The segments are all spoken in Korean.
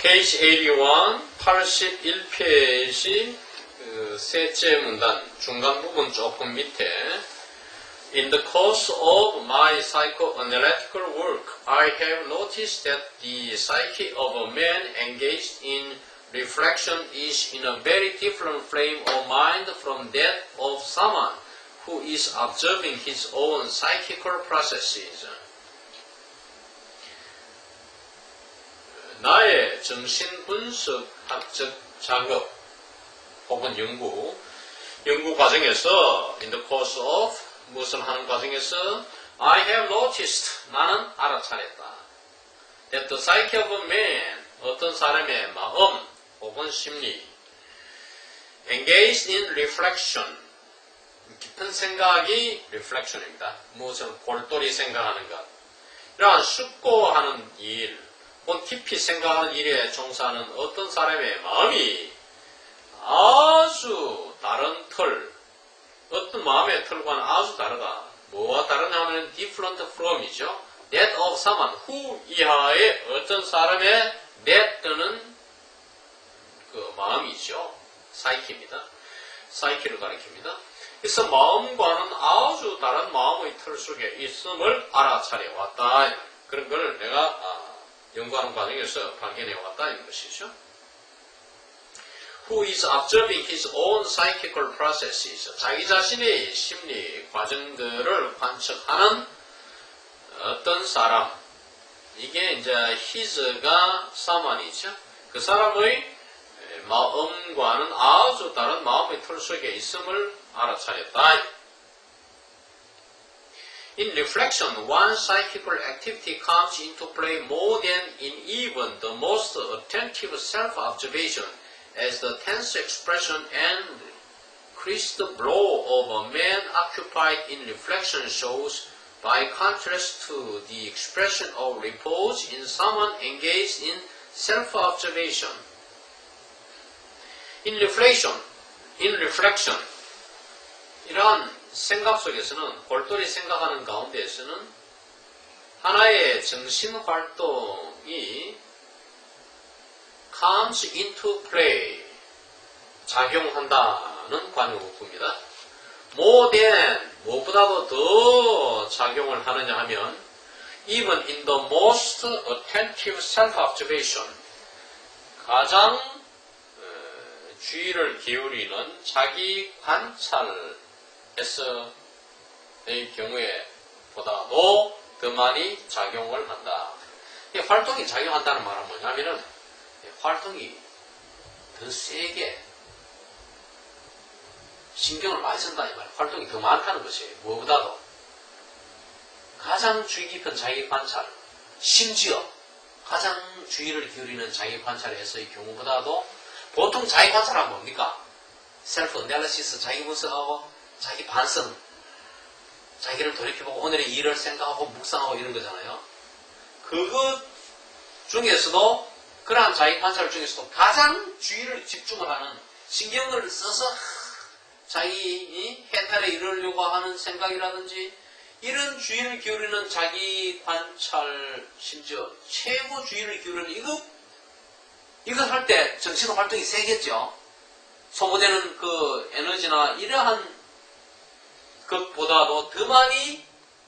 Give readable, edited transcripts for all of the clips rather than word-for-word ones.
페이지 81, 81페이지 셋째 문단 중간 부분 조금 밑에 In the course of my psychoanalytical work, I have noticed that the psyche of a man engaged in reflection is in a very different frame of mind from that of someone who is observing his own psychical processes. 나의 정신분석학적 작업 혹은 연구 과정에서 in the course of 무엇을 하는 과정에서 I have noticed 나는 알아차렸다 that the psyche of a man 어떤 사람의 마음 혹은 심리 engaged in reflection 깊은 생각이 reflection입니다. 무엇을 골똘히 생각하는 것 이러한 숙고하는 일 혹은 깊이 생각하는 일에 종사하는 어떤 사람의 마음이 아주 다른 틀 어떤 마음의 틀과는 아주 다르다. 뭐와 다르냐 하면 different from이죠. that of someone who 이하의 어떤 사람의 that 또는 그 마음이죠. 사이키입니다. 사이키를 가리킵니다. 그래서 마음과는 아주 다른 마음의 틀 속에 있음을 알아차려 왔다. 그런 걸 내가 연구하는 과정에서 발견해 왔다 이런 것이죠. Who is observing his own psychical processes. 자기 자신의 심리 과정들을 관측하는 어떤 사람. 이게 이제 his가 someone이죠. 그 사람의 마음과는 아주 다른 마음의 틀 속에 있음을 알아차렸다. In reflection, one's psychical activity comes into play more than in even the most attentive self-observation. As the tense expression and crisp blow of a man occupied in reflection shows, by contrast to the expression of repose in someone engaged in self-observation. In reflection, 이러한 생각 속에서는 골똘히 생각하는 가운데에서는 하나의 정신활동이 comes into play 작용한다는 관용구입니다. more than 무엇보다도 더 작용을 하느냐 하면 even in the most attentive self-observation 가장 주의를 기울이는 자기 관찰에서의 경우에 보다도 더 많이 작용을 한다. 활동이 작용한다는 말은 뭐냐면은 활동이 더 세게 신경을 많이 쓴다 이 말. 활동이 더 많다는 것이에요. 무엇보다도 가장 주의 깊은 자기 관찰, 심지어 가장 주의를 기울이는 자기 관찰에서의 경우보다도 보통 자기 관찰은 뭡니까? 셀프 애널리시스, 자기 분석하고 자기 반성, 자기를 돌이켜보고 오늘의 일을 생각하고 묵상하고 이런 거잖아요. 그것 중에서도 그러한 자기 관찰 중에서도 가장 주의를 집중을 하는 신경을 써서 자기 해탈에 이르려고 하는 생각이라든지 이런 주의를 기울이는 자기 관찰 심지어 최고 주의를 기울이는 이것 할 때 정신 활동이 세겠죠. 소모되는 그 에너지나 이러한 것보다도 더 많이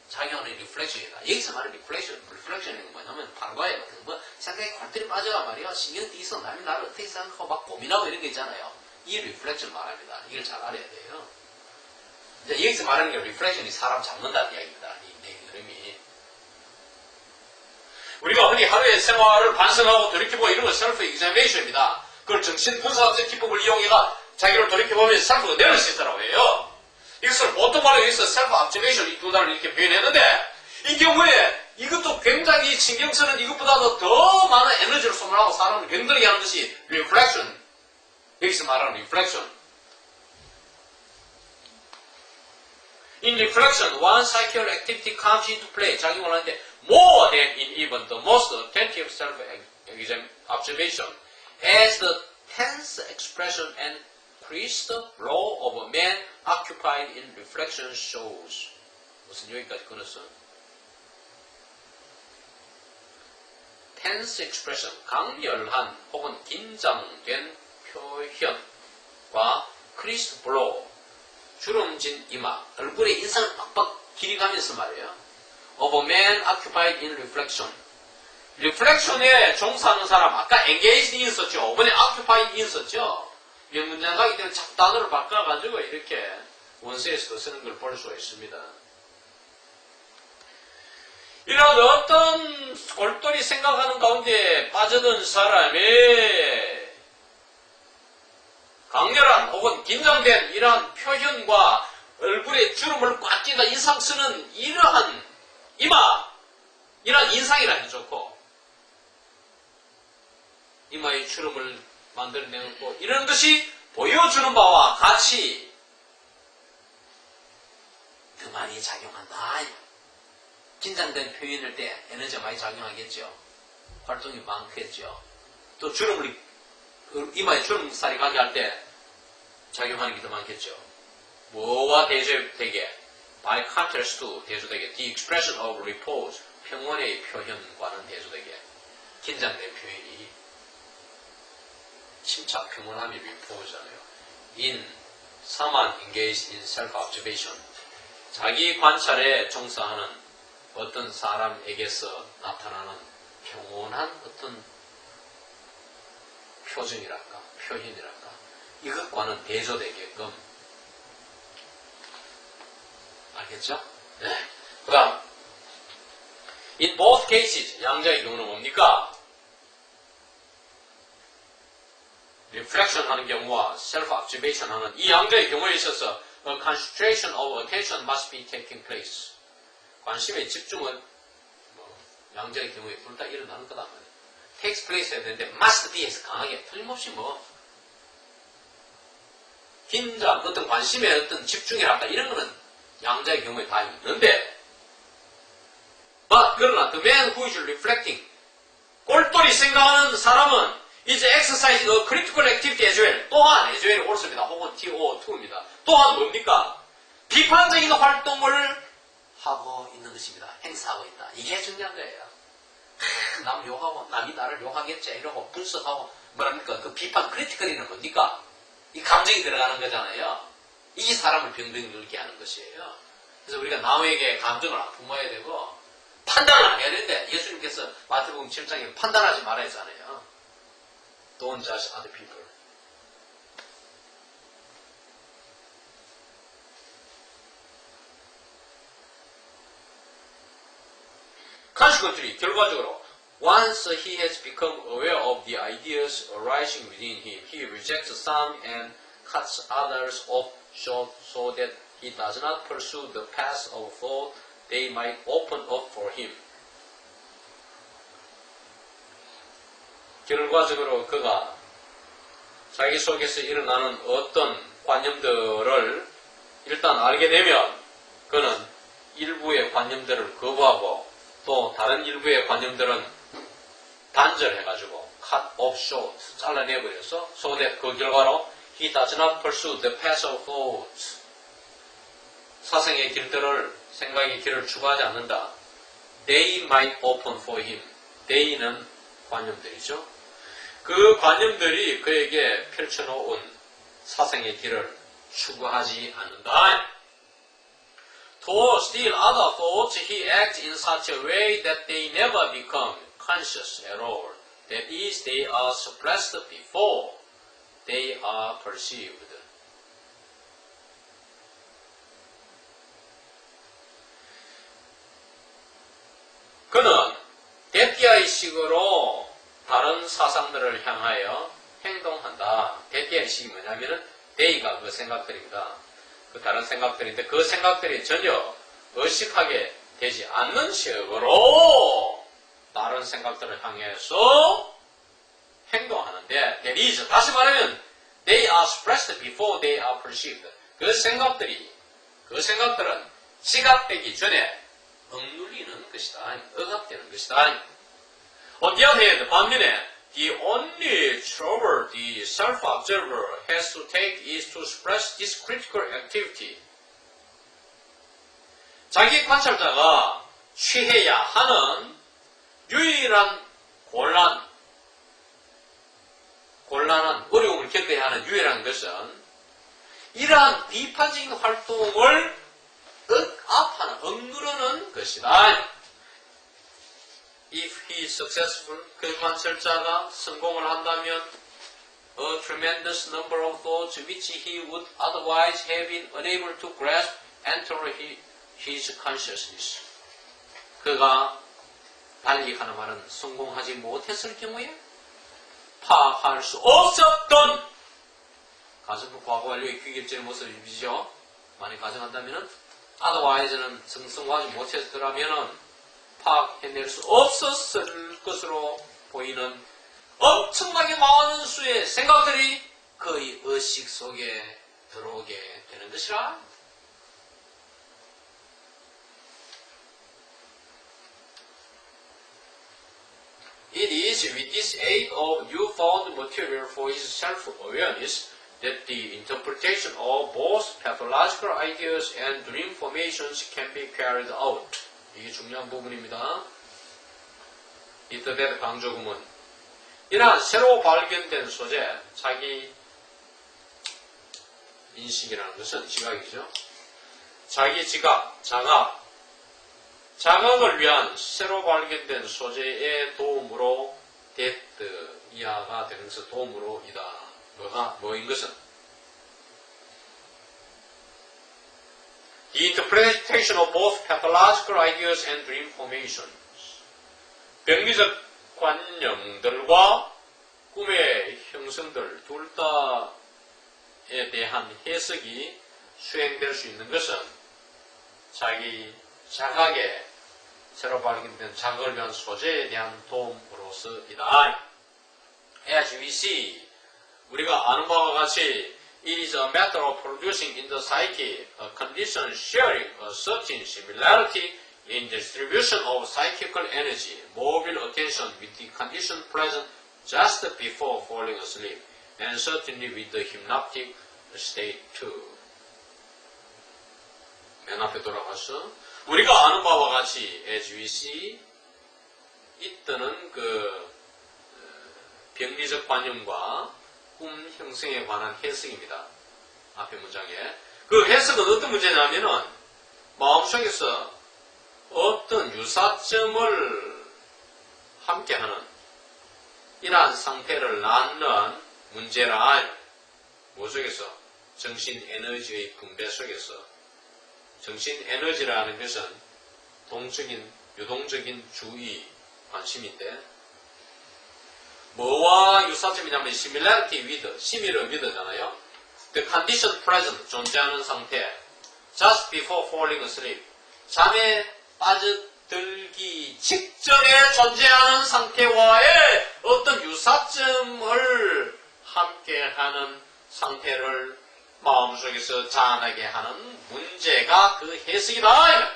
작용하는 리플렉션이다. 여기서 말하는 리플렉션이 뭐냐면 바로 거예요. 뭐 생각이 관들이 빠져가 말이야. 신경 뒤에서 남이 나를 어떻게 생각하고 막 고민하고 이런 게 있잖아요. 이 리플렉션 말합니다. 이걸 잘 알아야 돼요. 이제 여기서 말하는 게 리플렉션이 사람 잡는다는 이야기입니다. 이 흐름이. 우리가 흔히 하루의 생활을 반성하고 돌이켜보고 이런 건 셀프 examination입니다. 그걸 정신 분석학적 기법을 이용해가 자기를 돌이켜보면서 셀프가 내릴 수 있다고 해요. 이것을 보통 말로 여기서 셀프 observation 이 두 단어를 이렇게 표현했는데 이 경우에 이것도 굉장히 신경 쓰는 이것보다도 더 많은 에너지를 소모하고 사람을 병들게 하는 것이 reflection. 여기서 말하는 reflection. In reflection, one psychical activity comes into play. 작용을 하는데 more than in even the most attentive self-observation. As the tense expression and crisp blow of a man occupied in reflection shows. 무슨 여기까지 끊었어? tense expression, 강렬한 혹은 긴장된 표현과 creased brow, 주름진 이마, 얼굴에 인상을 빡빡 길이가면서 말이에요. of a man occupied in reflection. reflection에 종사하는 사람, 아까 engaged in 썼죠. 이번에 occupied in 썼죠. 명문장가기 때문에 자꾸 단어를 바꿔가지고 이렇게 원서에서도 쓰는 걸 볼 수가 있습니다. 이런 어떤 골똘히 생각하는 가운데 빠져든 사람이 강렬한 혹은 긴장된 이러한 표현과 얼굴에 주름을 꽉 끼다 인상 쓰는 이러한 이마, 이러한 인상이라도 좋고 이마에 주름을 만들어내고 이런 것이 보여주는 바와 같이 더 많이 작용한다. 긴장된 표현일 때 에너지가 많이 작용하겠죠. 활동이 많겠죠. 또 주름을 이마에 주름살이 가게 할 때 작용하는 게 더 많겠죠. 뭐와 대조되게? By contrast to 대조되게 The expression of repose 평온의 표현과는 대조되게 긴장된 표현이 침착 평온함이 repose잖아요. In someone engaged in self-observation 자기 관찰에 종사하는 어떤 사람에게서 나타나는 평온한 어떤 표정이랄까, 표현이랄까, 이것과는 대조되게끔. 알겠죠? 네. 그 다음, in both cases, 양자의 경우는 뭡니까? reflection 하는 경우와 self-observation 하는 이 양자의 경우에 있어서 a concentration of attention must be taking place. 관심의 집중은 양자의 경우에 둘 다 일어나는 거다 말이에요. takes place 해야 되는데 must be에서 강하게 틀림없이 긴장, 어떤 관심의 어떤 집중이랄까 이런 거는 양자의 경우에 다 있는데 그러나 the man who is reflecting 꼴똘히 생각하는 사람은 is exercising a critical activity as well. 또한 as well 옳습니다. 혹은 TO2입니다. 또한 뭡니까? 비판적인 활동을 하고 있는 것입니다. 행사하고 있다. 이게 중요한 거예요. 남 욕하고 남이 나를 욕하겠지 이러고 분석하고 뭐랍니까? 그 비판 크리티컬이는 뭡니까? 이 감정이 들어가는 거잖아요. 이게 사람을 병들게 하는 것이에요. 그래서 우리가 남에게 감정을 안 품어야 되고 판단을 안 해야 되는데 예수님께서 마태복음 7장에 판단하지 말아야 했잖아요. Don't judge other people. Consequently, 결과적으로 once he has become aware of the ideas arising within him, he rejects some and cuts others off short so that he does not pursue the path of thought they might open up for him. 결과적으로 그가 자기 속에서 일어나는 어떤 관념들을 일단 알게 되면 그는 일부의 관념들을 거부하고 또 다른 일부의 관념들은 단절해가지고 cut off short, 잘라내버려서 so that 그 결과로 he does not pursue the path of thought 사생의 길들을 생각의 길을 추구하지 않는다. They might open for him. they는 관념들이죠. 그 관념들이 그에게 펼쳐놓은 사생의 길을 추구하지 않는다. To still other thoughts, he acts in such a way that they never become conscious at all. That is, they are suppressed before they are perceived. 그는 대띠아의식으로 다른 사상들을 향하여 행동한다. 대띠아의식이 뭐냐면은 they가 그 생각들입니다. 그 다른 생각들인데 그 생각들이 전혀 의식하게 되지 않는 식으로 다른 생각들을 향해서 행동하는데 that is, 다시 말하면 they are suppressed before they are perceived. 그 생각들은 시각되기 전에 억눌리는 것이다. 억압되는 것이다. On the other hand, 반면에 the only trouble the self-observer has to take is to suppress this critical activity. 자기 관찰자가 취해야 하는 유일한 곤란한 어려움을 겪어야 하는 유해라는 것은 이러한 비판적인 활동을 억압하는, 억누르는 것이다. If he is successful, 그 관찰자가 성공을 한다면 a tremendous number of thoughts which he would otherwise have been unable to grasp enter his consciousness. 그가 달리 하는 말은 성공하지 못했을 경우에 파악할 수 없었던 가정부 과거 완료의 귀결적인 모습이죠. 만약 가정한다면 otherwise는 성공하지 못했더라면 파악해낼 수 없었을 것으로 보이는 엄청나게 많은 수의 생각들이 그의 의식 속에 들어오게 되는 것이라. It is with this aid of newfound material for his self-awareness that the interpretation of both pathological ideas and dream formations can be carried out. 이게 중요한 부분입니다. 이터넷 강조구문. 이러한 새로 발견된 소재, 자기 인식이라는 것은 지각이죠. 자기 지각, 자각을 위한 새로 발견된 소재의 도움으로 이하가 되는 것은 도움으로이다. 뭐인 것은 The interpretation of both pathological ideas and dream formations. 병리적 관념들과 꿈의 형성들 둘 다에 대한 해석이 수행될 수 있는 것은 자기 자각의 새로 발견된 자각을 위한 소재에 대한 도움으로서이다. As we see, 우리가 아는 바와 같이 it is a matter of producing in the psyche a condition sharing a certain similarity in distribution of psychical energy, mobile attention with the condition present just before falling asleep, and certainly with the hypnotic state too. 맨 앞에 돌아가서 우리가 아는 바와 같이 as we see 이때는 그 병리적 관념과 꿈 형성에 관한 해석입니다. 앞에 문장에. 그 해석은 어떤 문제냐면은 마음속에서 어떤 유사점을 함께하는 이러한 상태를 낳는 문제라. 뭐 속에서? 정신 에너지의 분배 속에서. 정신 에너지라는 것은 동적인, 유동적인 주의, 관심인데 뭐와 유사점이냐면 similarity with, 심의를 with잖아요. The condition present, 존재하는 상태. Just before falling asleep. 잠에 빠져들기 직전에 존재하는 상태와의 어떤 유사점을 함께하는 상태를 마음속에서 자아나게 하는 문제가 그 해석이다.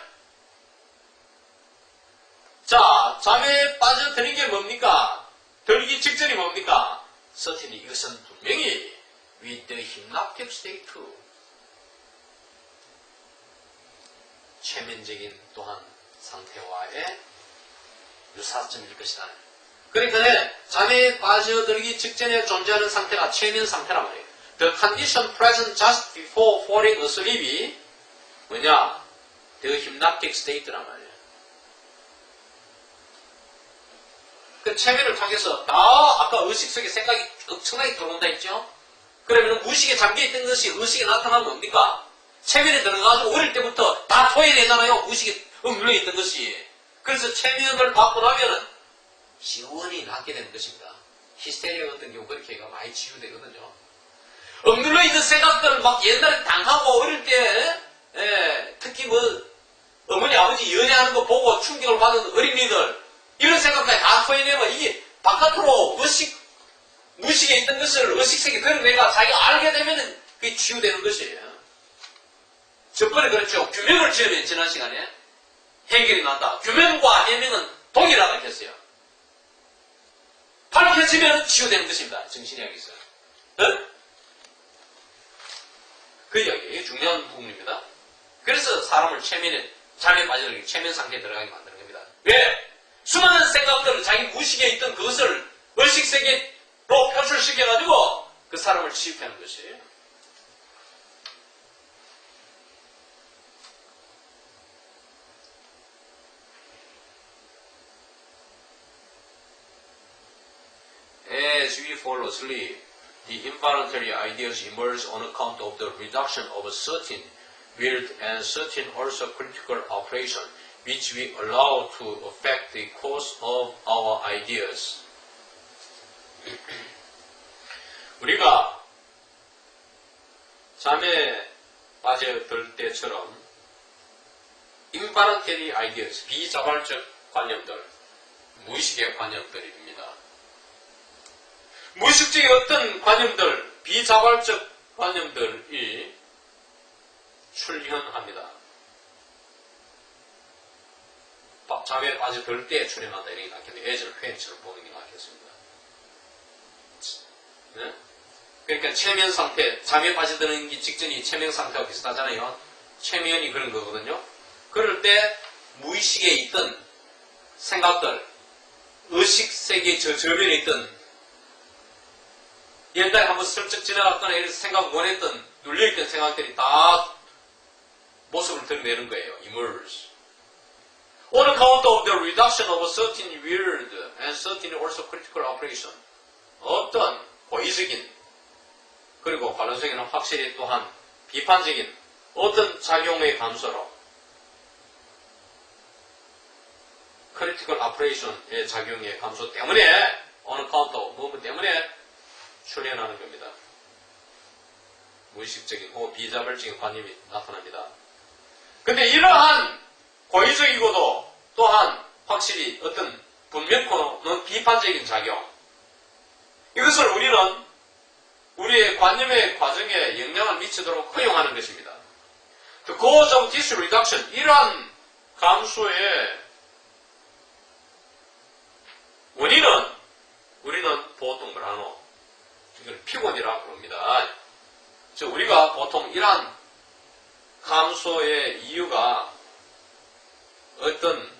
자, 잠에 빠져드는 게 뭡니까? 들기 직전이 뭡니까? certainly 이것은 분명히 with the hypnotic state too. 최면적인 또한 상태와의 유사점일 것이다. 그러니까 잠에 빠져들기 직전에 존재하는 상태가 최면 상태란 말이에요. The condition present just before falling asleep이 뭐냐? The hypnotic state란 말이에요. 그 최면을 통해서 아까 의식 속에 생각이 엄청나게 들어온다 했죠? 그러면 무의식에 잠겨있던 것이 의식에 나타나면 뭡니까? 최면에 들어가가지고 어릴 때부터 다 토해내잖아요. 무의식에 눌러있던 것이. 그래서 최면을 받고 나면은 시원히 낫게 되는 것입니다. 히스테리아 같은 경우 그렇게 많이 치유되거든요. 억눌러 있는 생각들을 막 옛날에 당하고 어릴 때, 특히 뭐, 어머니, 아버지 연애하는 거 보고 충격을 받은 어린이들, 이런 생각까지 다 토해내면 이게 바깥으로 무의식에 있던 것을 의식색이 드러내가 자기가 알게 되면 그게 치유되는 것이에요. 저번에 그랬죠. 규명을 지으면 지난 시간에 해결이 난다. 규명과 해명은 동일하다고 했어요. 밝혀지면 치유되는 것입니다. 정신의학에서. 그 이야기, 중요한 부분입니다. 그래서 사람을 잠에 빠져들기, 최면 상태에 들어가게 만드는 겁니다. 왜? 수많은 생각들을 자기 무의식 무의식에 있던 그것을 의식세계로 표출시켜가지고 그 사람을 취입하는 것이에요. As we fall asleep, the involuntary ideas emerge on account of the reduction of a certain weird and certain also critical operation, which we allow to affect the course of our ideas. 우리가 잠에 빠져들 때처럼 involuntary ideas, 비자발적 관념들, 무의식의 관념들입니다. 무의식적인 어떤 관념들, 비자발적 관념들이 출현합니다. 잠에 빠져들 때 출현한다 이렇게 낫겠네요. 애절 표현처럼 보는 게 낫겠습니다. 네? 그러니까 최면 상태, 잠에 빠져드는 직전이 최면 상태와 비슷하잖아요. 최면이 그런 거거든요. 그럴 때 무의식에 있던 생각들, 의식 세계 저 저변에 있던 옛날에 한번 슬쩍 지나갔거나 이런 생각 원했던 눌려있던 생각들이 다 모습을 드러내는 거예요. emerge. On account of the reduction of a certain weird and certain also critical operation. 어떤 고의적인 그리고 관론적인 확실히 또한 비판적인 어떤 작용의 감소로 critical operation의 작용의 감소 때문에 on account of 무엇 때문에 출현하는 겁니다. 무의식적인 혹은 비자발적인 관념이 나타납니다. 근데 이러한 고의적이고도 또한 확실히 어떤 분명코는 비판적인 작용 이것을 우리는 우리의 관념의 과정에 영향을 미치도록 허용하는 것입니다. The cause of this reduction 이러한 감소의 원인은 우리는 보통 뭐라노? 이걸 피곤이라고 부릅니다. 즉 우리가 보통 이러한 감소의 이유가 어떤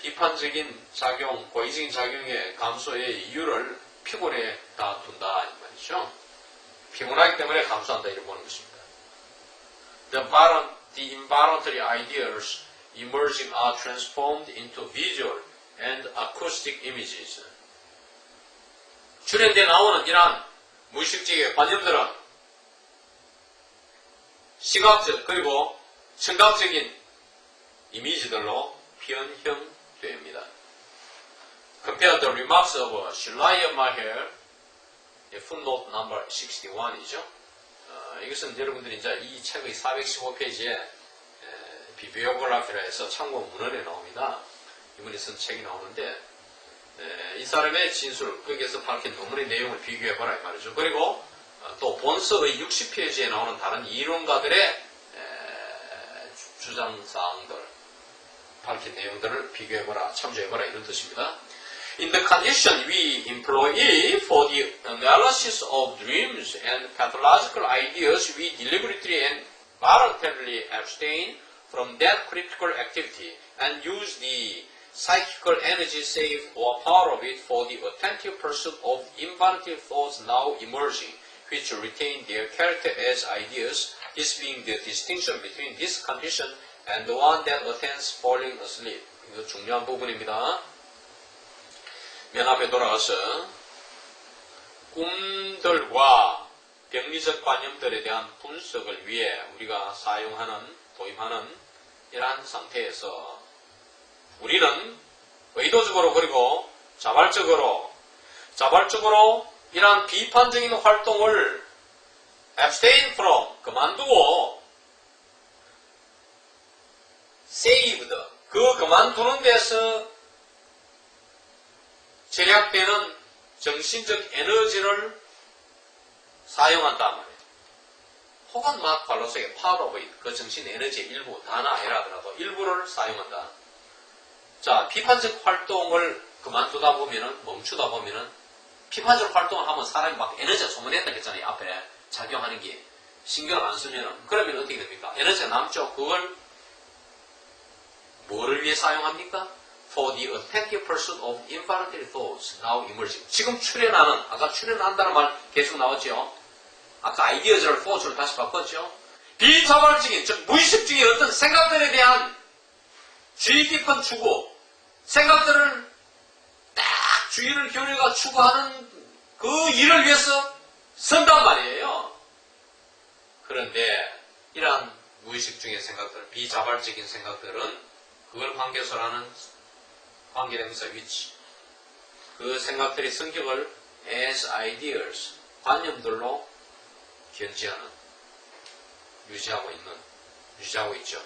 비판적인 작용, 고의적인 작용의 감소의 이유를 피곤에 다 둔다 이 말이죠. 피곤하기 때문에 감소한다 이렇게 보는 것입니다. The involuntary ideas emerging are transformed into visual and acoustic images. 출현되어 나오는 이러한 무의식적인 관념들은 시각적 그리고 청각적인 이미지들로 변형됩니다. Compare the remarks of Shilaya Maher, footnote number 61이죠. 이것은 여러분들이 이제 이 책의 415페이지에 비비오그래피라 해서 참고 문헌에 나옵니다. 이분이 쓴 책이 나오는데 이 사람의 진술, 거기에서 밝힌 논문의 내용을 비교해봐라 이 말이죠. 그리고 또 본서의 60페이지에 나오는 다른 이론가들의 주장사항들, 밝힌 내용들을 비교해봐라, 참조해봐라 이런 뜻입니다. In the condition we employ for the analysis of dreams and pathological ideas, we deliberately and voluntarily abstain from that critical activity and use the psychical energy saved or power of it for the attentive pursuit of involuntary thoughts now emerging, which retain their character as ideas, this being the distinction between this condition and the one that attains falling asleep. 이거 중요한 부분입니다. 맨 앞에 돌아가서 꿈들과 병리적 관념들에 대한 분석을 위해 우리가 사용하는, 도입하는 이러한 상태에서 우리는 의도적으로 그리고 자발적으로 이러한 비판적인 활동을 abstain from, 그만두고 saved, 그 그만두는 데서 절약되는 정신적 에너지를 사용한단 말이에요. 혹은 막 발로서의 power of it, 그 정신 에너지의 일부, 다나 아니라더라도 일부를 사용한다. 자, 비판적 활동을 그만두다 보면은, 멈추다 보면은, 비판적 활동을 하면 사람이 막 에너지가 소모된다 했잖아요. 앞에 작용하는 게. 신경을 안 쓰면은. 그러면 어떻게 됩니까? 에너지가 남죠. 그걸 뭐를 위해 사용합니까? for the attentive pursuit of involuntary thoughts now emerging. 지금 출현하는, 아까 출현한다는 말 계속 나왔죠. 아까 아이디어즈를 thoughts로 다시 바꿨죠. 비자발적인, 즉 무의식적인 어떤 생각들에 대한 주의 깊은 추구, 생각들을 딱 주의를 기울여가 추구하는 그 일을 위해서 선단 말이에요. 그런데 이러한 무의식적인 생각들, 비자발적인 생각들은 그걸 관계소로 하는 관계대명사 위치, 그 생각들의 성격을 as ideas, 관념들로 견지하는, 유지하고 있죠.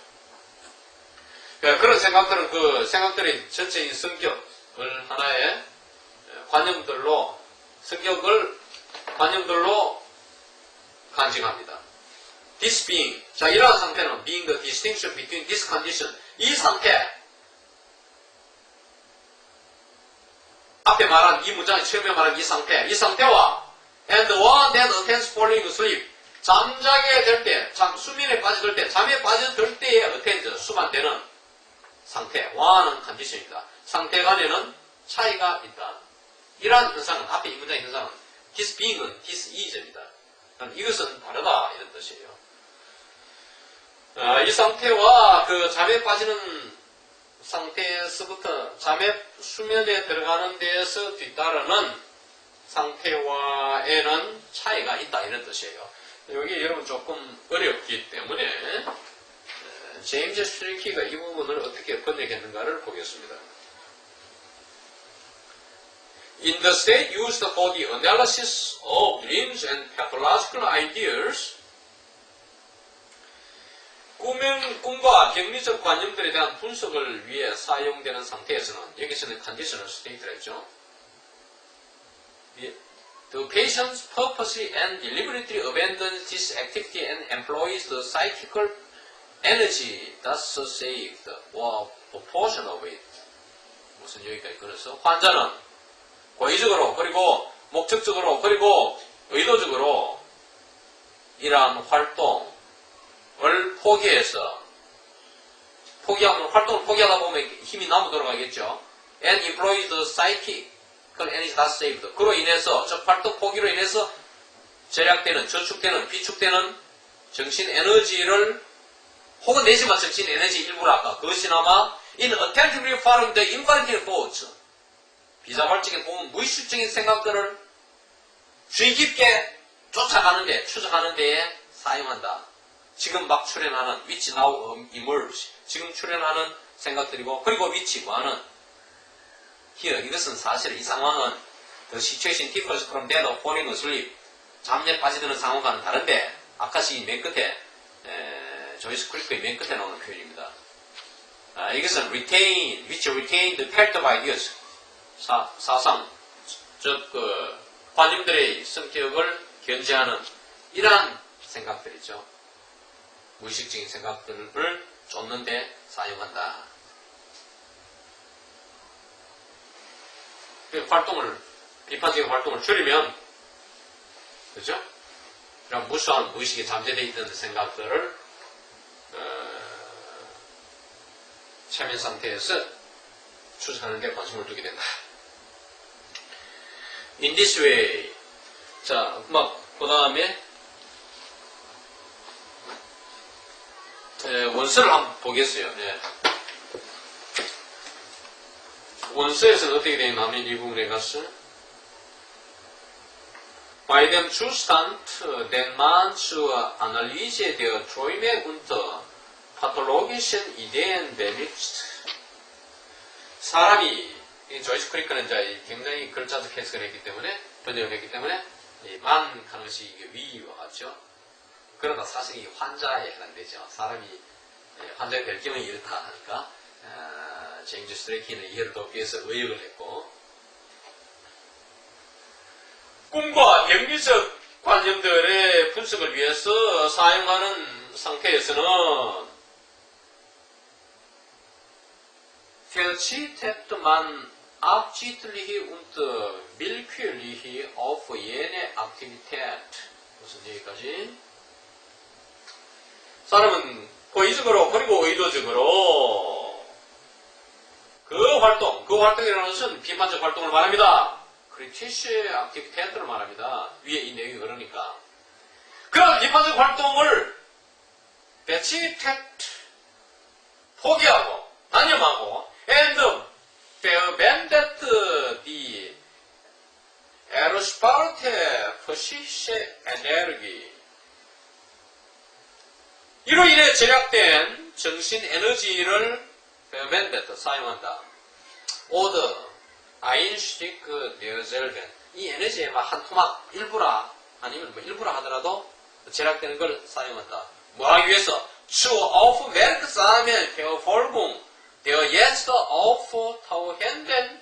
그런 생각들은 그 생각들의 전체적인 성격을 하나의 관념들로, 성격을 관념들로 간직합니다. This being, 자, 이러한 상태는 being the distinction between this condition, 이 상태, 앞에 말한 이 문장의 처음에 말한 이 상태와 and the one that attends falling asleep, 잠자게 될 때, 수면에 빠져들 때, 잠에 빠져들 때에 attend, 수반되는 상태와는 컨디션입니다. 상태 간에는 차이가 있다. 이러한 현상은, 앞에 이 문장의 현상은 this being은 this is입니다. 이것은 다르다 이런 뜻이에요. 이 상태와 그 잠에 빠지는 상태에서부터 수면에 들어가는 데에서 뒤따르는 상태와에는 차이가 있다 이런 뜻이에요. 여기 여러분 조금 어렵기 때문에 제임스 스트레이키가 이 부분을 어떻게 번역했는가를 보겠습니다. In the state used for the analysis of dreams and pathological ideas, 꿈과 병리적 관념들에 대한 분석을 위해 사용되는 상태에서는, 여기서는 conditional state를 했죠. The patient purposely and deliberately abandons this activity and employs the psychical energy thus saved or proportion of it. 무슨 여기까지 끊어서 환자는 고의적으로 그리고 목적적으로 그리고 의도적으로 이러한 활동을 활동을 포기하다 보면 힘이 남아도록 하겠죠. And employs the psychical energy thus saved. 그로 인해서, 저 활동 포기로 인해서 절약되는, 저축되는, 비축되는 정신 에너지를, 혹은 내지만 정신 에너지 일부랄까, 그것이나마 in attentively following the involuntary thoughts, 비자발적인 혹은 무의식적인 생각들을 주의 깊게 쫓아가는데, 추적하는 데에 사용한다. 지금 막 출현하는 which now emerge, 지금 출현하는 생각들이고, 그리고 which와는 here, 이것은 사실 이 상황은 the situation differs from that of falling asleep, 잠에 빠지드는 상황과는 다른데, 아까시 맨 끝에 조이스 클리프의 맨 끝에 나오는 표현입니다. 이것은 which retain the character of ideas, 사상, 즉 관념들의 성격을 견지하는 이러한 생각들이죠. 무의식적인 생각들을 쫓는 데 사용한다. 비판적인 활동을 줄이면, 그죠? 그럼 무수한 무의식에 잠재되어 있던 생각들을 최면 상태에서 추적하는 데 관심을 두게 된다. In this way, 자, 그 다음에 원서를 한번 보겠어요. 네. 원서에서는 어떻게 되어 있냐면 이 부분에 가서 Bei dem Zustand, den man zur Analyse der Träume unter pathologischen Ideen benutzt. 사람이, 조이스 크리커는 이제 굉장히 글자적 해석을 했기 때문에, 번역을 했기 때문에, 만 하는 것이 이게 위와 같죠. 그러나 사실 이 환자에 해당되죠. 사람이 환자의 별경이 이렇다 하니까, 제임스 스트레이키는 이해를 돕기 위해서 의역을 했고, 꿈과 병리적 관념들의 분석을 위해서 사용하는 상태에서는 verzichtet man absichtlich und willkürlich auf jene Aktivität. 무슨 얘기까지? 사람은 고의적으로 그리고 의도적으로 그 활동, 그 활동이라는 것은 비판적 활동을 말합니다. 크리티시 액티비티를 말합니다. 위에 이 내용이 그러니까. 그런 비판적 활동을 배치택트 포기하고 단념하고 and verwendet die ersparte physische Energie 이로 인해 절약된 정신 에너지를 verwendet 사용한다. oder einstieg derselben 이 에너지의 한 토막 일부라 아니면 일부라 하더라도 절약되는 걸 사용한다. 뭐 하기 위해서? Zur aufmerksame Verfolgung der jetzt auftauchenden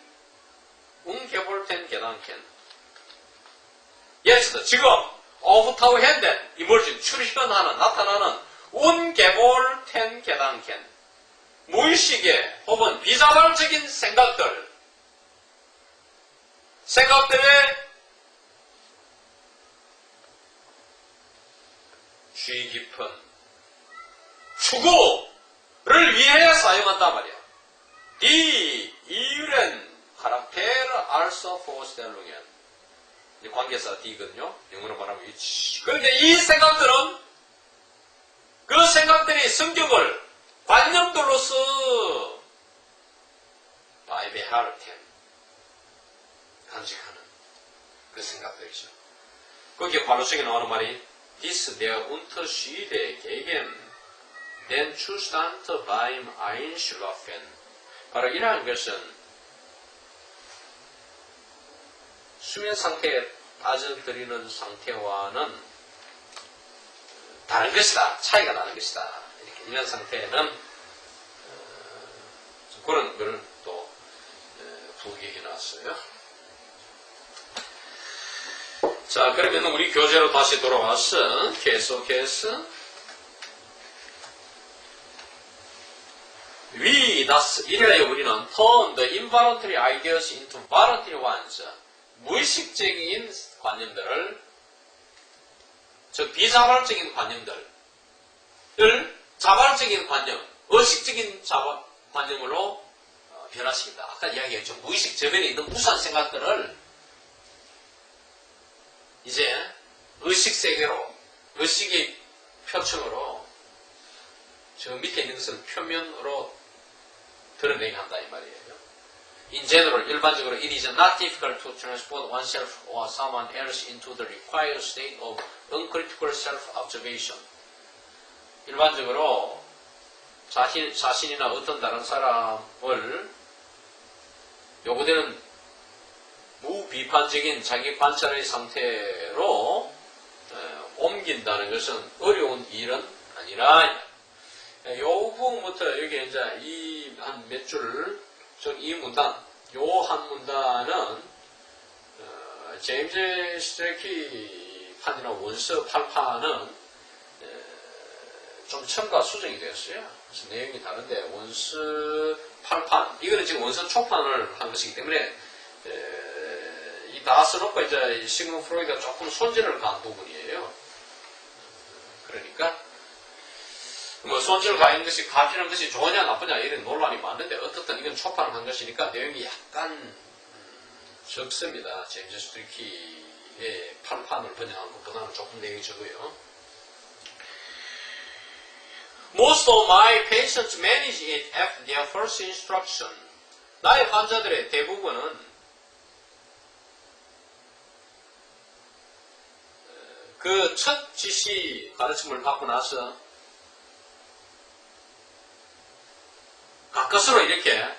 ungewollten Gedanken. jetzt, 지금, auftauchenden, emerging, 출현하는, 나타나는 ungewollten Gedanken. 무의식의 혹은 비자발적인 생각들의 주의 깊은 추구를 위해 사용한단 말이야. Die ihren Charakter also vorstellungen. 관계사 D거든요. 영어로 말하면 which. 그런데 이 생각들은 그 생각들이 성격을 관념들로서 beibehalten 간직하는 그 생각들이죠. 거기에 관로책에 나오는 말이 Dies der Unterschiede gegen den Zustand beim Einschlafen. 바로 이러한 것은 수면 상태에 빠져들이는 상태와는 다른 것이다. 차이가 나는 것이다. 이렇게 이런 상태에는 그런 걸 또 부기해 놨어요. 자, 그러면 우리 교재로 다시 돌아와서 계속해서 We thus 이래야 우리는 turn the involuntary ideas into voluntary ones. 무의식적인 관념들을 즉 비자발적인 관념들을 자발적인 관념, 의식적인 관념으로 변화시킨다. 아까 이야기했죠. 무의식 저변에 있는 무수한 생각들을 이제 의식 세계로, 의식의 표층으로 저 밑에 있는 것을 표면으로 드러내게 한다 이 말이에요. In general, 일반적으로 it is not difficult to transport oneself or someone else into the required state of uncritical self-observation. 일반적으로 자신이나 어떤 다른 사람을 요구되는 무비판적인 자기 관찰의 상태로 옮긴다는 것은 어려운 일은 아니라 요 부분부터 여기 이제 이 한 몇 줄, 즉 이 문단, 요 한 문단은 제임스 스트레키 판이나 원서 8판은 좀 첨가 수정이 되었어요. 그래서 내용이 다른데 원서 8판, 이거는 지금 원서 초판을 한 것이기 때문에 이 다 써놓고 이제 시그먼드 프로이드가 조금 손질을 간 부분이에요. 그러니까 뭐 손질 가있는 것이 가피는 것이 좋으냐 나쁘냐 이런 논란이 많은데 어떻든 이건 초판을 한 것이니까 내용이 약간 적습니다. 제임스 스트리키의 8판을 번역한 것보다는 조금 내용이 적어요. Most of my patients manage it after their first instruction. 나의 환자들의 대부분은 그 첫 지시 가르침을 받고 나서 가까스로 이렇게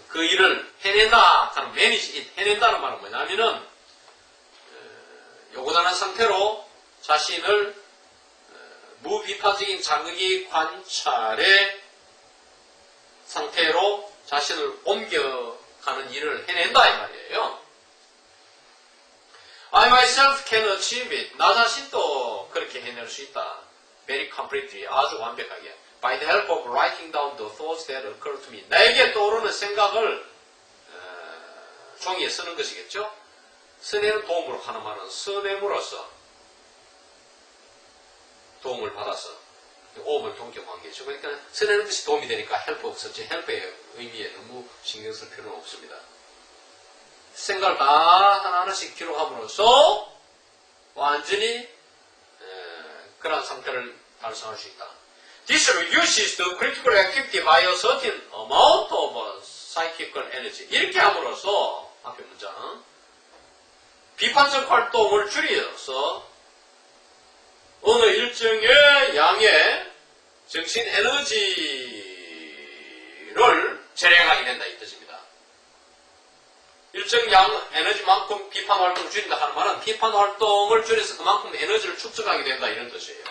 그 일을 해낸다 하는 매니지 해낸다는 말은 뭐냐면은 요구단한 상태로 자신을 무비판적인 자극이 관찰의 상태로 자신을 옮겨가는 일을 해낸다 이 말이에요. I myself can achieve it. 나 자신도 그렇게 해낼 수 있다. Very completely, 아주 완벽하게. By the help of writing down the thoughts that occur to me. 나에게 떠오르는 생각을 종이에 쓰는 것이겠죠. 써내는 도움으로 하는 말은 써냄으로써 도움을 받아서 of은 동격 관계죠. 그러니까 쓰는 것이 도움이 되니까 help of such help의 의미에 너무 신경 쓸 필요는 없습니다. 생각을 다 하나하나씩 기록함으로써 완전히 그런 상태를 달성할 수 있다. This reduces the critical activity by a certain amount of psychical energy. 이렇게 함으로써 앞에 문장 비판적 활동을 줄여서 어느 일정의 양의 정신 에너지를 절약하게 된다 이 뜻입니다. 일정 양 에너지만큼 비판 활동을 줄인다 하는 말은 비판 활동을 줄여서 그만큼 에너지를 축적하게 된다 이런 뜻이에요.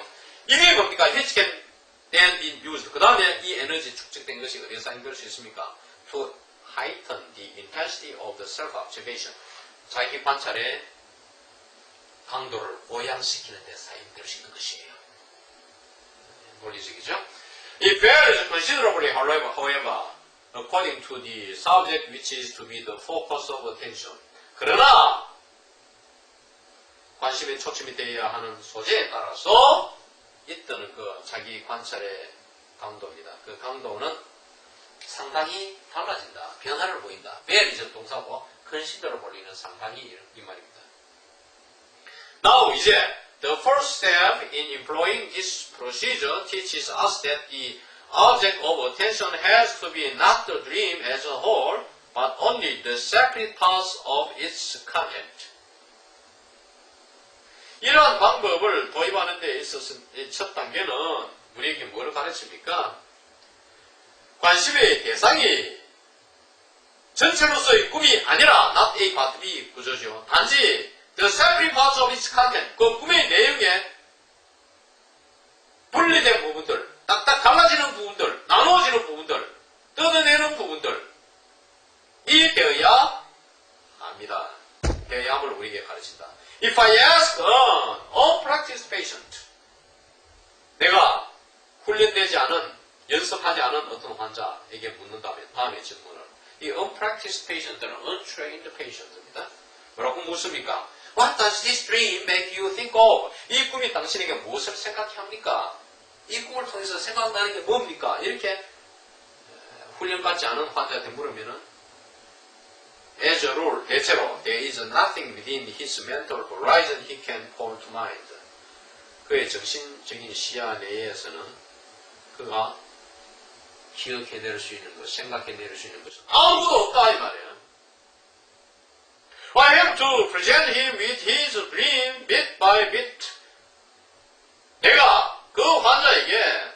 이게 뭡니까? Which can then be used. 그 다음에 이 에너지 축적된 것이 어디에 사용될 수 있습니까? To heighten the intensity of the self-observation. 자기 관찰의 강도를 오양시키는 데 사용될 수 있는 것이에요. 논리적이죠? It varies considerably, however, according to the subject which is to be the focus of attention. 그러나 관심의 초점이 되어야 하는 소재에 따라서 있던 그 자기 관찰의 강도입니다. 그 강도는 상당히 달라진다. 변화를 보인다. vary는 동사고 컨시더로 벌리는 상당히 이 말입니다. Now 이제 the first step in employing this procedure teaches us that the object of attention has to be not the dream as a whole, but only the separate parts of its content. 이러한 방법을 도입하는 데 있어서 첫 단계는 우리에게 뭐를 가르칩니까? 관심의 대상이 전체로서의 꿈이 아니라 not A, but B 구조죠. 단지 the separate parts of its content, 그 꿈의 내용에 분리된 부분들, 딱딱 갈라지는 부분들, 나누어지는 부분들, 뜯어내는 부분들 이 되어야 합니다. 되어야 함을 우리에게 가르친다. If I ask an unpracticed patient, 내가 훈련되지 않은, 연습하지 않은 어떤 환자에게 묻는다면 다음의 질문을 이 unpracticed patient는 untrained patient입니다. 뭐라고 묻습니까? What does this dream make you think of? 이 꿈이 당신에게 무엇을 생각해 합니까? 이 꿈을 통해서 생각나는 게 뭡니까? 이렇게 훈련받지 않은 환자한테 물으면은 As a rule, 대체로 there is nothing within his mental horizon he can call to mind. 그의 정신적인 시야 내에서는 그가 기억해낼 수 있는 것, 생각해낼 수 있는 것은 아무것도 없다 이 말이에요. I have to present him with his dream bit by bit. 내가 그 환자에게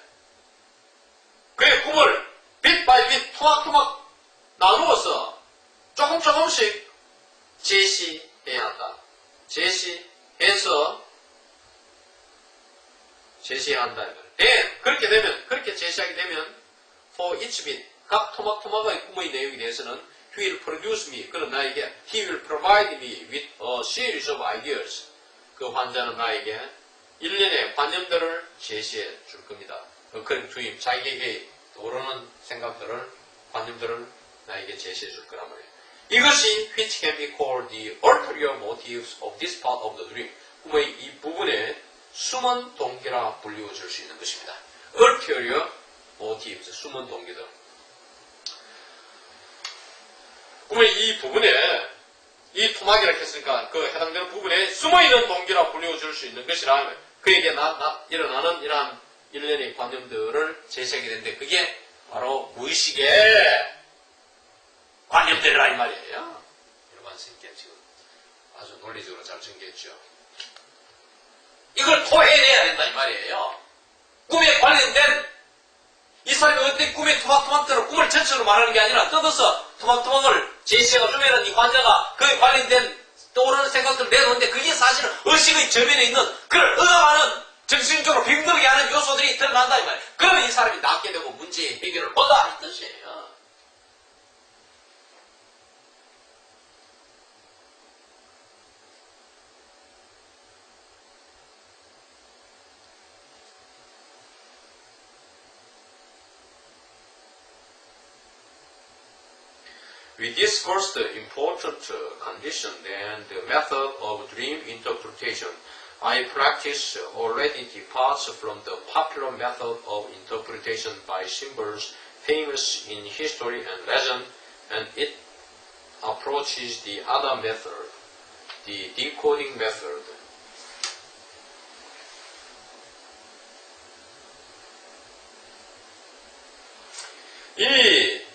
그의 꿈을 bit by bit 토막토막 나누어서 조금씩 제시해야 한다. 제시해서 제시해야 한다. 그렇게 되면, 그렇게 제시하게 되면 for each bit, 각 토막토막의 꿈의 내용에 대해서는 he will produce me, 그는 나에게 he will provide me with a series of ideas. 그 환자는 나에게 일련의 관념들을 제시해 줄 겁니다. according to him, 자기에게 오르는 생각들을, 관념들을 나에게 제시해 줄 거란 말이에요. 이것이 which can be called the ulterior motives of this part of the dream. 꿈의 이 부분에 숨은 동기라 불리워줄 수 있는 것입니다. ulterior motives, 숨은 동기들. 꿈의 이 부분에, 이 토막이라고 했으니까 그 해당되는 부분에 숨어있는 동기라 불리워줄 수 있는 것이라 그에게 일어나는 이러한 일련의 관념들을 제시하게 되는데 그게 바로 무의식의 관념들이라 이 말이에요. 일반 선생님께 지금 아주 논리적으로 잘 전개했죠. 이걸 토해내야 된다 이 말이에요. 꿈에 관련된 이 사람이 어떤 꿈의 토막토막들을 꿈을 전체로 말하는 게 아니라 뜯어서 토막토막을 제시해가 주면은 이 환자가 그에 관련된 떠오르는 생각들을 내놓는데 그게 사실은 의식의 저면에 있는 그를 의아하는 정신적으로 힘들게 하는 요소들이 드러난다 이 말이에요. 그러면 이 사람이 낫게 되고 문제의 해결을 본다 이 뜻이에요. With this first important condition, then the method of dream interpretation I practice already departs from the popular method of interpretation by symbols famous in history and legend, and it approaches the other method, the decoding method. 이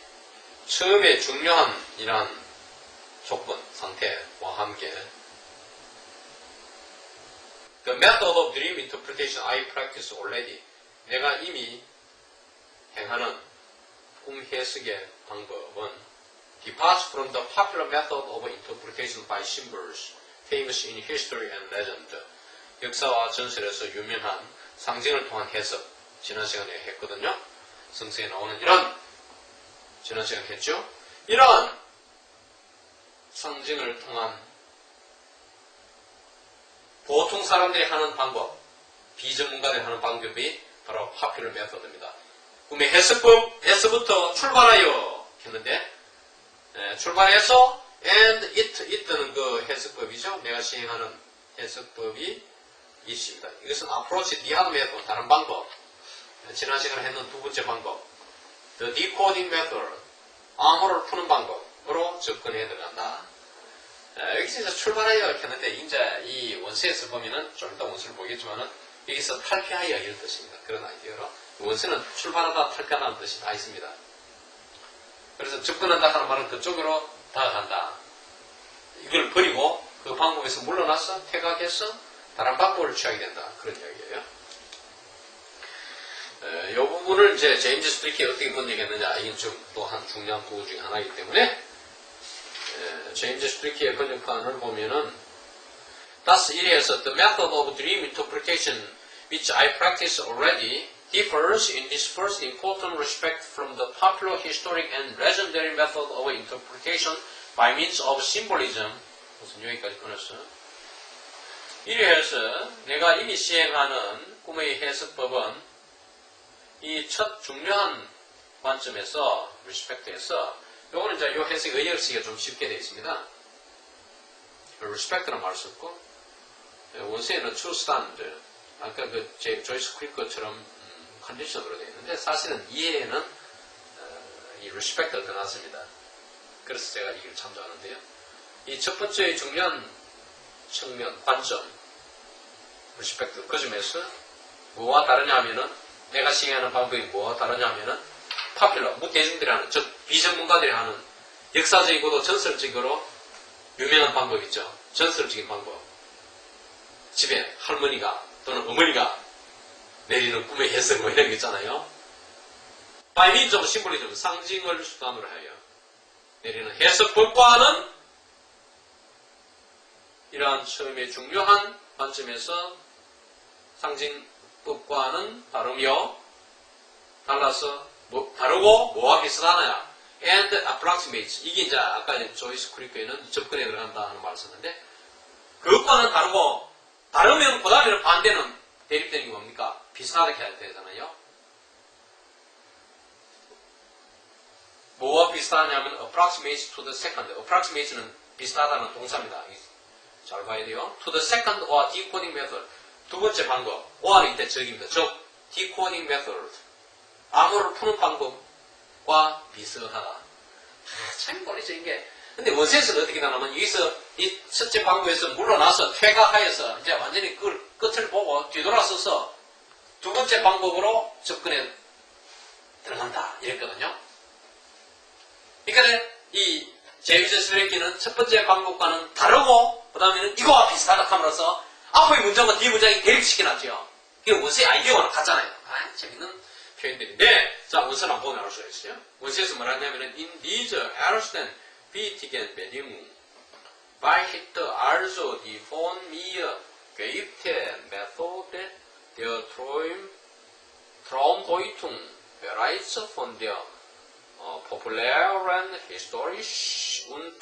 처음에 중요한 이러한 조건, 상태와 함께 The method of dream interpretation I practice already. 내가 이미 행하는 꿈 해석의 방법은 departs from the popular method of interpretation by symbols famous in history and legend. 역사와 전설에서 유명한 상징을 통한 해석, 지난 시간에 했거든요. 성서에 나오는 이런, 지난 시간에 했죠. 이런 상징을 통한 보통 사람들이 하는 방법, 비전문가들이 하는 방법이 바로 popular method입니다. 꿈의 해석부터 출발하여 했는데, 출발해서 and it는 그 해석법이죠. 내가 시행하는 해석법이 있습니다. 이것은 approach, the other method, 다른 방법. 지난 시간에 했는 두 번째 방법, the decoding method, 암호를 푸는 방법으로 접근해 들어간다. 여기서 출발하여 했는데, 이제 이 원서에서 보면은 좀 이따 원서를 보겠지만은, 여기서 탈피하여 이런 뜻입니다. 그런 아이디어로. 원서는 출발하다, 탈피하다는 뜻이 다 있습니다. 그래서 접근한다 하는 말은 그쪽으로 다가간다. 이걸 버리고 그 방법에서 물러나서 퇴각해서 다른 방법을 취하게 된다. 그런 이야기예요. 이 부분을 이제 제임스 스트리키에 어떻게 번역했느냐, 이건 좀 또 한 중요한 부분 중에 하나이기 때문에, 제임스 스트리키의 번역판을 보면은, Thus 이래서 the method of dream interpretation which I practice already differs in this first important respect from the popular historic and legendary method of interpretation by means of symbolism. 무슨 여기까지 끊었어? 이래서 내가 이미 시행하는 꿈의 해석법은 이 첫 중요한 관점에서, respect에서, 요거는 이제 요 해석의 의역을 쓰기가 좀 쉽게 되어 있습니다. respect라는 말을 썼고, 원서에는 true stand, 아까 그 조이스 크리커처럼 컨디션으로 되어 있는데, 사실은 이해에는 이 respect가 더 낫습니다. 그래서 제가 이걸 참조하는데요. 이 첫 번째 중요한 측면, 관점, respect, 그 점에서 뭐와 다르냐 하면은, 내가 시행하는 방법이 뭐와 다르냐 하면은, popular, 대중들이 하는, 즉 비전문가들이 하는 역사적이고도 전설적으로 유명한 방법 있죠. 전설적인 방법. 집에 할머니가 또는 어머니가 내리는 꿈의 해석 뭐 이런 게 있잖아요. by means of symbolism, 상징을 수단으로 하여 내리는 해석법과는 이러한 처음에 중요한 관점에서 상징법과는 다르며, 달라서 다르고 뭐와 비슷하냐, and approximates. 이게 이제 아까 조이스 크리커에는 접근에 들어간다 하는 말을 썼는데, 그것과는 다르고, 다르면 그 다음에는 반대는 대립되는 게 뭡니까? 비슷하게 해야 되잖아요. 뭐와 비슷하냐면 approximates to the second. approximates는 비슷하다는 동사입니다. 잘 봐야 돼요. to the second or decoding method. 두 번째 방법. or는 이때 적입니다. 즉, decoding method. 암호를 푸는 방법과 비슷하다. 참 모르죠, 이게. 근데 원서에서는 어떻게 나가면, 여기서 이 첫째 방법에서 물러나서 퇴각하여서 이제 완전히 그걸 끝을 보고 뒤돌아서서 두 번째 방법으로 접근에 들어간다. 이랬거든요. 그러니까 이 제임스 스트레이키는 첫 번째 방법과는 다르고, 그 다음에는 이거와 비슷하다 함으로써 앞의 문장과 뒤의 문장이 대립시켜놨죠. 이게 원서의 아이디어와는 같잖아요. 재밌는 표현들인데, 자, 원서를 한번 보면 알 수가 있어요. 원서에서 뭐라냐면은, in these ersten wichtigen Bedingungen weicht also die von mir geübte Methode der Traumdeutung bereits von der populären, historisch und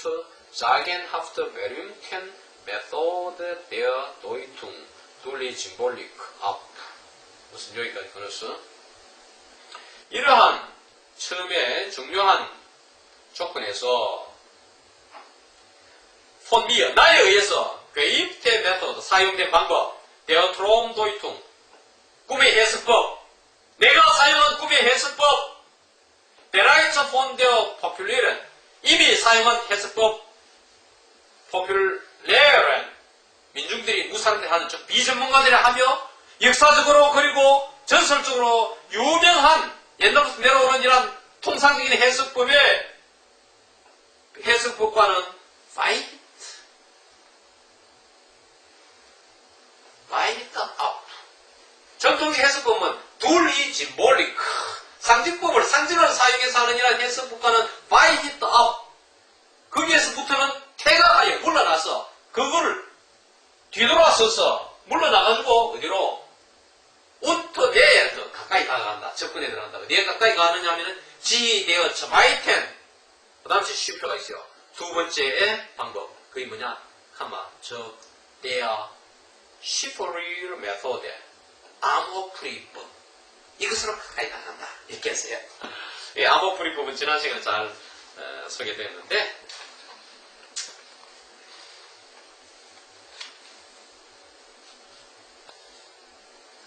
sagenhaft berühmten Methode der Deutung durch Symbolik ab. 무슨 여기까지 끊었어? 이러한 처음에 중요한 조건에서 폰 미어, 나에 의해서 괴입된 메소드, 사용된 방법, Der Traumdeutung. 꿈의 해석법. 내가 사용한 꿈의 해석법. Bereits von der populären. 이미 사용한 해석법. populären. 민중들이 무사람들이 하는 즉 비전문가들이 하며 역사적으로 그리고 전설적으로 유명한 옛날부터 내려오는 이런 통상적인 해석법의 해석법과는 fight out. 전통적 해석법은 둘이 짐볼릭 상징법을 상징을 사용해서 하는 이런 해석법과는 fight out. 거기에서부터는 태가하여 물러나서 그거를 뒤돌아서서 물러나가지고 어디로 운터 내에 더 가까이 다가간다. 접근해 들어간다. 내에 가까이 가느냐 하면은 지 내어 마이텐 그 다음 슈표가 있어요. 두 번째의 방법. 그게 뭐냐? 카마 저 대야 시포리르 메소드 암호풀이법. 이것으로 가까이 나간다. 이렇게 했어요. 예, 암호풀이법은 지난 시간에 잘 소개되었는데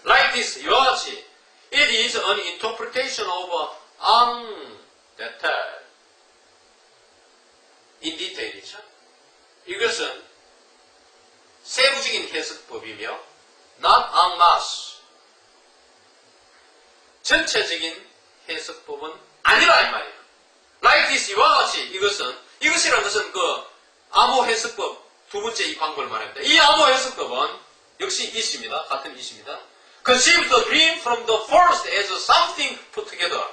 like this, 이와 같이 it is an interpretation of an detail. in detail이죠. 이것은 세부적인 해석법이며 not en masse. 전체적인 해석법은 아니라 이 말이에요. like this, 이와 같이 이것이라는 것은 그 암호 해석법 두 번째 이 방법을 말합니다. 이 암호 해석법은 역시 이십니다. 같은 이십니다. Conceive the dream from the first as something put together.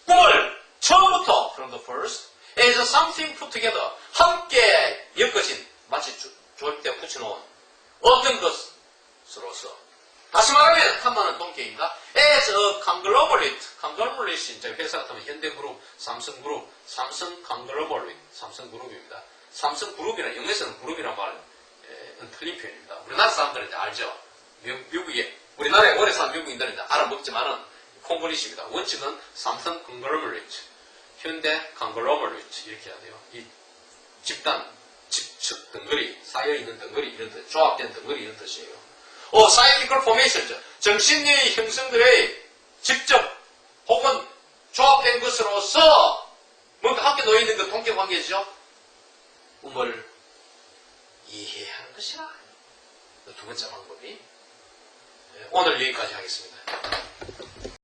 꿈을 처음부터 from the first as something put together. 함께 엮어진 마치 조립되어 붙여놓은 어떤 것으로서. 다시 말하면 칸만은 동격입니다. As a conglomerate. conglomerate인 회사 같으면 현대그룹, 삼성그룹, 삼성 conglomerate, 삼성그룹입니다. 삼성그룹이나 영어에서는 그룹이란 말은 틀린 표현입니다. 우리나라 사람들은 이제 알죠. 미국에 우리나라에 오래 산 미국인들은 이제 알아먹지만은 콩글리시입니다. 원칙은 삼성 conglomerate, 현대 conglomerate 이렇게 해야 돼요. 이 집단, 집측 덩거리, 쌓여있는 덩거리 이런 뜻, 조합된 덩거리 이런 뜻이에요. psychical formation, 정신의 형성들의 직접 혹은 조합된 것으로서 뭔가 함께 놓여있는 그 동격 관계죠. 꿈을 이해하는 것이라. 두 번째 방법이 오늘 여기까지 하겠습니다.